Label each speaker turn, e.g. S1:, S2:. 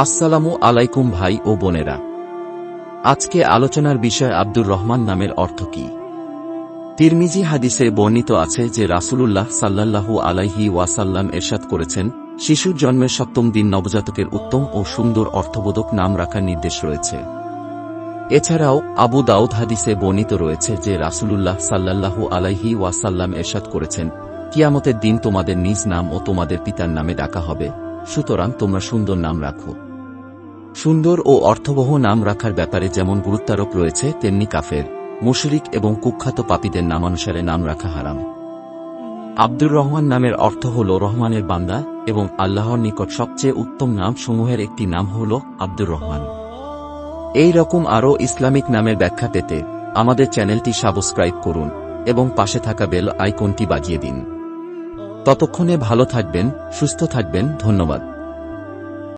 S1: আসসালামু আলাইকুম ভাই ও বোনেরা। আজকে আলোচনার বিষয় আব্দুর রহমান নামের অর্থ কি। তিরমিজি হাদিসে বর্ণিত আছে যে রাসূলুল্লাহ সাল্লাল্লাহু আলাইহি ওয়াসাল্লাম ইরশাদ করেছেন, শিশুর জন্মের ৭ম দিন নবজাতকের উত্তম ও সুন্দর অর্থবোধক নাম রাখার নির্দেশ রয়েছে। এছাড়াও আবু দাউদ হাদিসে বর্ণিত রয়েছে যে রাসূলুল্লাহ সাল্লাল্লাহু আলাইহি ওয়াসাল্লাম ইরশাদ করেছেন, কিয়ামতের দিন তোমাদের নিজ নাম ও তোমাদের পিতার নামে ডাকা হবে, সুতরাং তোমরা সুন্দর নাম রাখো। সুন্দর ও অর্থবহ নাম রাখার ব্যাপারে যেমন গুরুত্বারোপ রয়েছে, তেমনি কাফের, মুশরিক এবং কুখ্যাত পাপীদের নামানুসারে নাম রাখা হারাম। আব্দুর রহমান নামের অর্থ হল রহমানের বান্দা, এবং আল্লাহর নিকট সবচেয়ে উত্তম নাম সমূহের একটি নাম হল আব্দুর রহমান। এই রকম আরও ইসলামিক নামের ব্যাখ্যা পেতে আমাদের চ্যানেলটি সাবস্ক্রাইব করুন এবং পাশে থাকা বেল আইকনটি বাজিয়ে দিন। ততক্ষণে ভালো থাকবেন, সুস্থ থাকবেন। ধন্যবাদ।